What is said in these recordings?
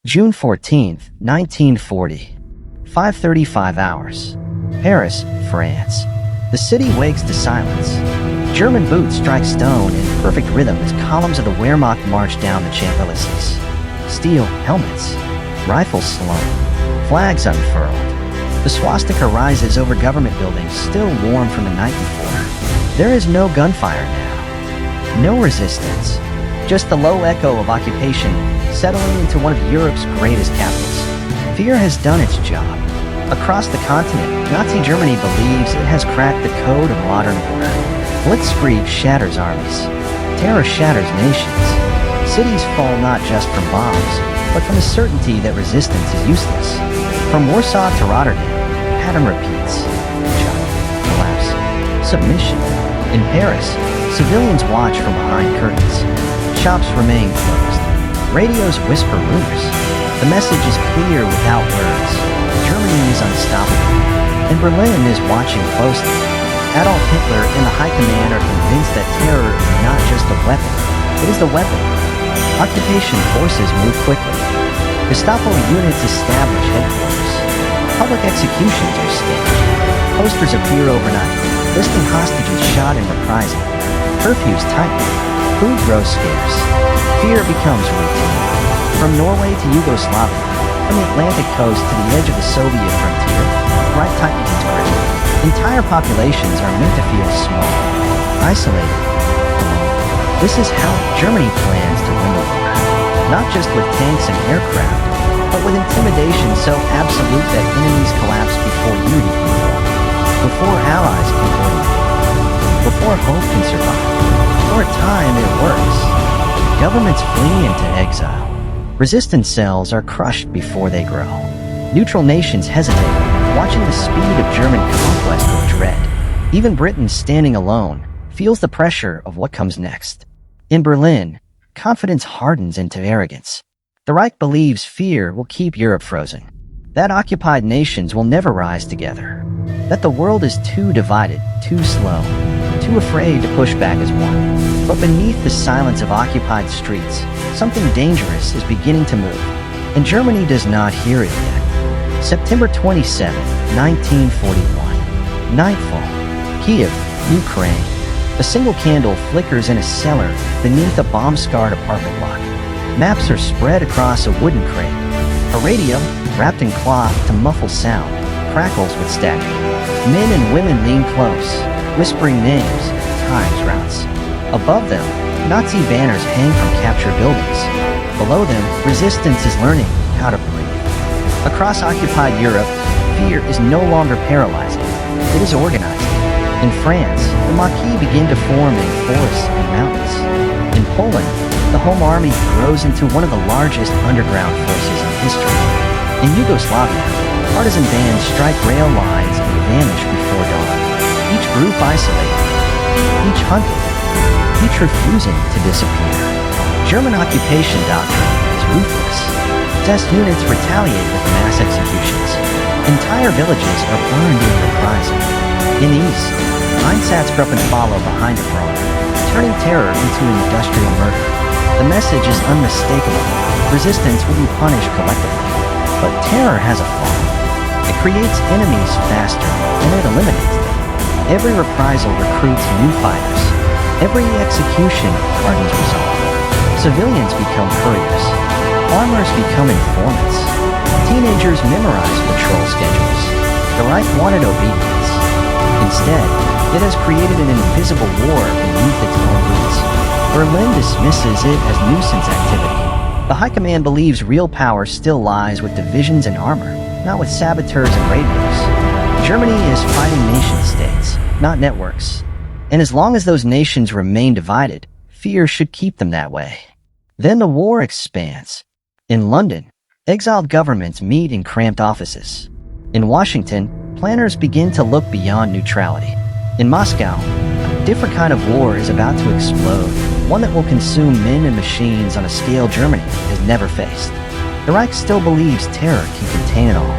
June 14th, 1940. 5:35 hours. Paris, France. The city wakes to silence. German boots strike stone in perfect rhythm as columns of the Wehrmacht march down the Champs-Élysées. Steel helmets, rifles slung, flags unfurled. The swastika rises over government buildings still warm from the night before. There is no gunfire now. No resistance. Just the low echo of occupation settling into one of Europe's greatest capitals. Fear has done its job. Across the continent, Nazi Germany believes it has cracked the code of modern order. Blitzkrieg shatters armies. Terror shatters nations. Cities fall not just from bombs, but from the certainty that resistance is useless. From Warsaw to Rotterdam, pattern repeats. Shock, collapse, submission. In Paris, civilians watch from behind curtains. Shops remain closed. Radios whisper rumors. The message is clear without words. Germany is unstoppable. And Berlin is watching closely. Adolf Hitler and the High Command are convinced that terror is not just a weapon, it is the weapon. Occupation forces move quickly. Gestapo units establish headquarters. Public executions are staged. Posters appear overnight, listing hostages shot in reprisal. Curfews tighten. Food grows scarce. Fear becomes routine. From Norway to Yugoslavia, from the Atlantic coast to the edge of the Soviet frontier, right tightens its grip. Entire populations are meant to feel small, isolated, alone. This is how Germany plans to win the war. Not just with tanks and aircraft, but with intimidation so absolute that enemies collapse before unity can form, before allies can coordinate, before hope can survive. For a time, it works. Governments flee into exile. Resistance cells are crushed before they grow. Neutral nations hesitate, watching the speed of German conquest with dread. Even Britain, standing alone, feels the pressure of what comes next. In Berlin, confidence hardens into arrogance. The Reich believes fear will keep Europe frozen, that occupied nations will never rise together, that the world is too divided, too slow, too afraid to push back as one. But beneath the silence of occupied streets, something dangerous is beginning to move, and Germany does not hear it yet. September 27, 1941. Nightfall. Kiev, Ukraine. A single candle flickers in a cellar beneath a bomb-scarred apartment block. Maps are spread across a wooden crate. A radio, wrapped in cloth to muffle sound, crackles with static. Men and women lean close, whispering names, times routes. Above them, Nazi banners hang from captured buildings. Below them, resistance is learning how to breathe. Across occupied Europe, fear is no longer paralyzing. It is organizing. In France, the Maquis begin to form in forests and mountains. In Poland, the Home Army grows into one of the largest underground forces in history. In Yugoslavia, partisan bands strike rail lines and vanish before dawn. Each group isolated, each hunted, each refusing to disappear. German occupation doctrine is ruthless. Test units retaliate with mass executions. Entire villages are burned in reprisal. In the east, Einsatzgruppen follow behind the front, turning terror into an industrial murder. The message is unmistakable. Resistance will be punished collectively. But terror has a flaw. It creates enemies faster, and it eliminates them. Every reprisal recruits new fighters. Every execution hardens resolve. Civilians become couriers. Farmers become informants. Teenagers memorize patrol schedules. The Reich wanted obedience. Instead, it has created an invisible war beneath its own roots. Berlin dismisses it as nuisance activity. The High Command believes real power still lies with divisions and armor, not with saboteurs and radios. Germany is fighting nation-states, not networks. And as long as those nations remain divided, fear should keep them that way. Then the war expands. In London, exiled governments meet in cramped offices. In Washington, planners begin to look beyond neutrality. In Moscow, a different kind of war is about to explode, one that will consume men and machines on a scale Germany has never faced. The Reich still believes terror can contain it all,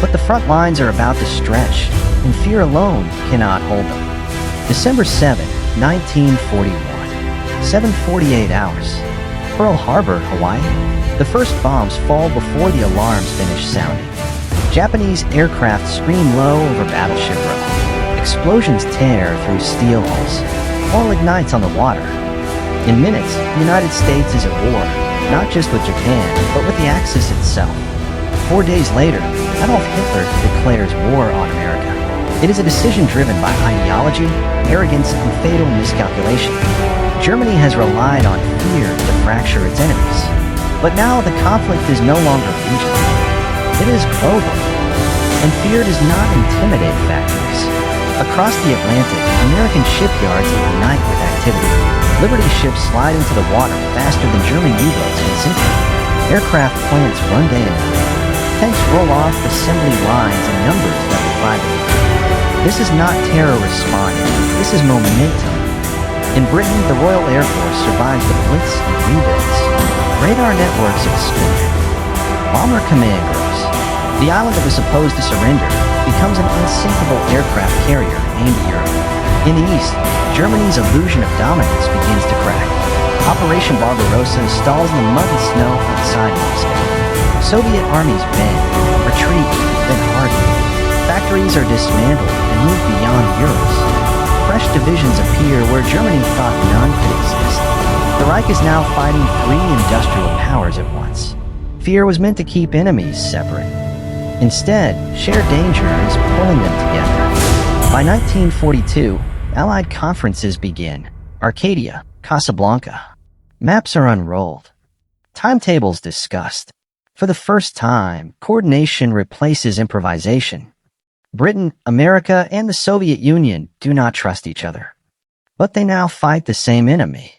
but the front lines are about to stretch, and fear alone cannot hold them. December 7, 1941. 7:48 hours. Pearl Harbor, Hawaii. The first bombs fall before the alarms finish sounding. Japanese aircraft scream low over battleship row. Explosions tear through steel hulls. Oil ignites on the water. In minutes, the United States is at war, not just with Japan, but with the Axis itself. 4 days later, Adolf Hitler declares war on America. It is a decision driven by ideology, arrogance, and fatal miscalculation. Germany has relied on fear to fracture its enemies. But now the conflict is no longer regional. It is global. And fear does not intimidate factories. Across the Atlantic, American shipyards ignite with activity. Liberty ships slide into the water faster than German U-boats can sink them. Aircraft plants run day and night. Tanks roll off assembly lines in numbers that defy belief. This is not terror responding. This is momentum. In Britain, the Royal Air Force survives the Blitz and rebuilds. Radar networks expand. Bomber command grows. The island that was supposed to surrender becomes an unsinkable aircraft carrier aimed at Europe. In the east, Germany's illusion of dominance begins to crack. Operation Barbarossa stalls in the mud and snow outside Moscow. Soviet armies bend, retreat, then harden. Factories are dismantled and move beyond Urals. Fresh divisions appear where Germany thought none could exist. The Reich is now fighting 3 industrial powers at once. Fear was meant to keep enemies separate. Instead, shared danger is pulling them together. By 1942, Allied conferences begin. Arcadia, Casablanca. Maps are unrolled. Timetables discussed. For the first time, coordination replaces improvisation. Britain, America, and the Soviet Union do not trust each other. But they now fight the same enemy.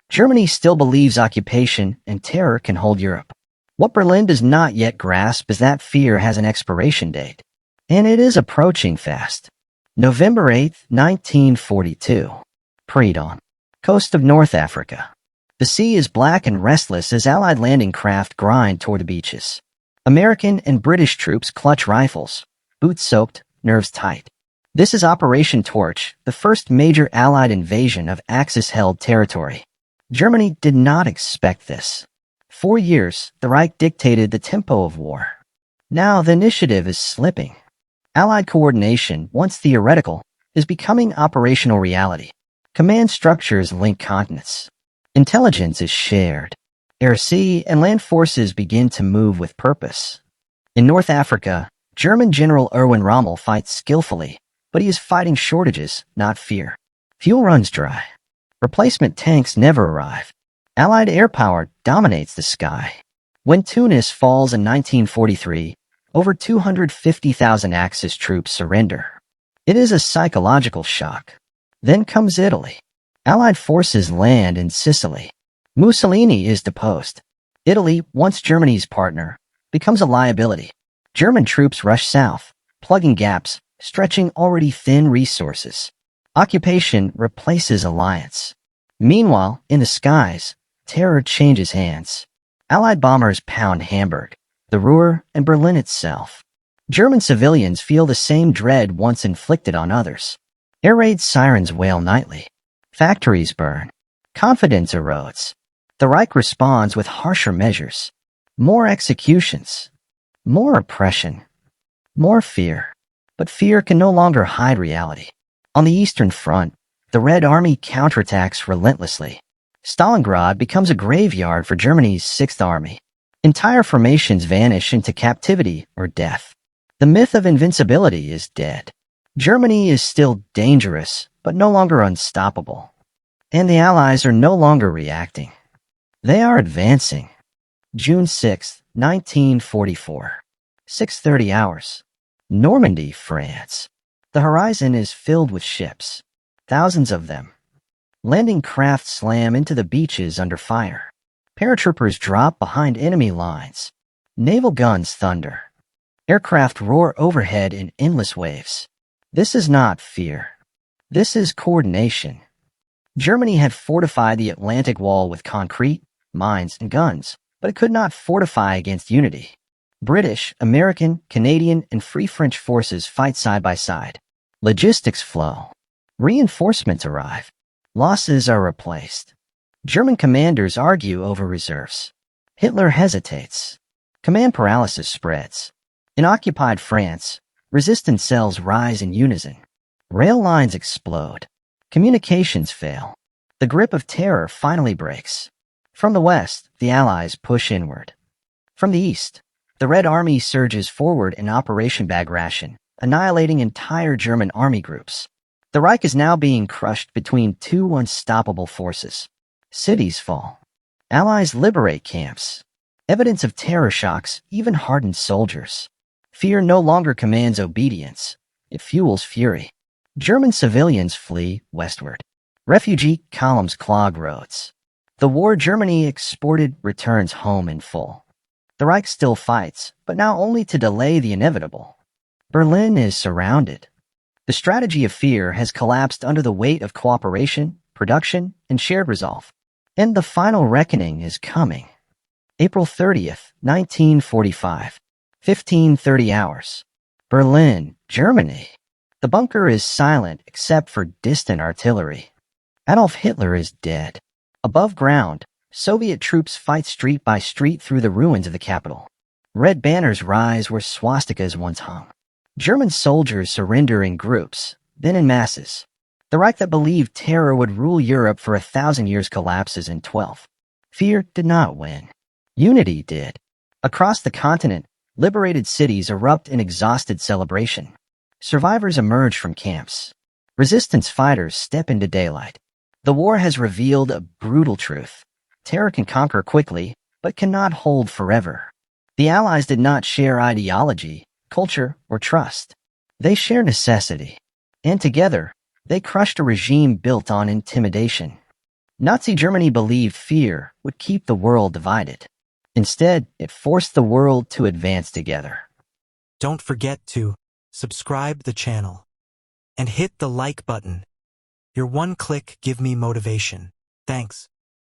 Germany still believes occupation and terror can hold Europe. What Berlin does not yet grasp is that fear has an expiration date. And it is approaching fast. November 8, 1942. Pre-dawn. Coast of North Africa. The sea is black and restless as Allied landing craft grind toward the beaches. American and British troops clutch rifles, boots soaked, nerves tight. This is Operation Torch, the first major Allied invasion of Axis-held territory. Germany did not expect this. 4 years, the Reich dictated the tempo of war. Now the initiative is slipping. Allied coordination, once theoretical, is becoming operational reality. Command structures link continents. Intelligence is shared. Air, sea, and land forces begin to move with purpose. In North Africa, German General Erwin Rommel fights skillfully, but he is fighting shortages, not fear. Fuel runs dry. Replacement tanks never arrive. Allied air power dominates the sky. When Tunis falls in 1943, over 250,000 Axis troops surrender. It is a psychological shock. Then comes Italy. Allied forces land in Sicily. Mussolini is deposed. Italy, once Germany's partner, becomes a liability. German troops rush south, plugging gaps, stretching already thin resources. Occupation replaces alliance. Meanwhile, in the skies, terror changes hands. Allied bombers pound Hamburg, the Ruhr, and Berlin itself. German civilians feel the same dread once inflicted on others. Air raid sirens wail nightly. Factories burn. Confidence erodes. The Reich responds with harsher measures. More executions. More oppression. More fear. But fear can no longer hide reality. On the Eastern Front, the Red Army counterattacks relentlessly. Stalingrad becomes a graveyard for Germany's Sixth Army. Entire formations vanish into captivity or death. The myth of invincibility is dead. Germany is still dangerous, but no longer unstoppable. And the Allies are no longer reacting. They are advancing. June 6, 1944. 6:30 hours. Normandy, France. The horizon is filled with ships. Thousands of them. Landing craft slam into the beaches under fire. Paratroopers drop behind enemy lines. Naval guns thunder. Aircraft roar overhead in endless waves. This is not fear. This is coordination. Germany had fortified the Atlantic Wall with concrete, mines, and guns, but it could not fortify against unity. British, American, Canadian, and Free French forces fight side by side. Logistics flow. Reinforcements arrive. Losses are replaced. German commanders argue over reserves. Hitler hesitates. Command paralysis spreads. In occupied France, resistance cells rise in unison. Rail lines explode. Communications fail. The grip of terror finally breaks. From the west, the Allies push inward. From the east, the Red Army surges forward in Operation Bagration, annihilating entire German army groups. The Reich is now being crushed between two unstoppable forces. Cities fall. Allies liberate camps. Evidence of terror shocks even hardened soldiers. Fear no longer commands obedience. It fuels fury. German civilians flee westward. Refugee columns clog roads. The war Germany exported returns home in full. The Reich still fights, but now only to delay the inevitable. Berlin is surrounded. The strategy of fear has collapsed under the weight of cooperation, production, and shared resolve. And the final reckoning is coming. April 30th, 1945. 15:30 hours. Berlin, Germany. The bunker is silent except for distant artillery. Adolf Hitler is dead. Above ground, Soviet troops fight street by street through the ruins of the capital. Red banners rise where swastikas once hung. German soldiers surrender in groups, then in masses. The Reich that believed terror would rule Europe for 1,000 years collapses in 12. Fear did not win. Unity did. Across the continent, liberated cities erupt in exhausted celebration. Survivors emerge from camps. Resistance fighters step into daylight. The war has revealed a brutal truth. Terror can conquer quickly, but cannot hold forever. The Allies did not share ideology, culture, or trust. They share necessity. And together, they crushed a regime built on intimidation. Nazi Germany believed fear would keep the world divided. Instead, it forced the world to advance together. Don't forget to subscribe the channel and hit the like button. Your one click give me motivation. Thanks.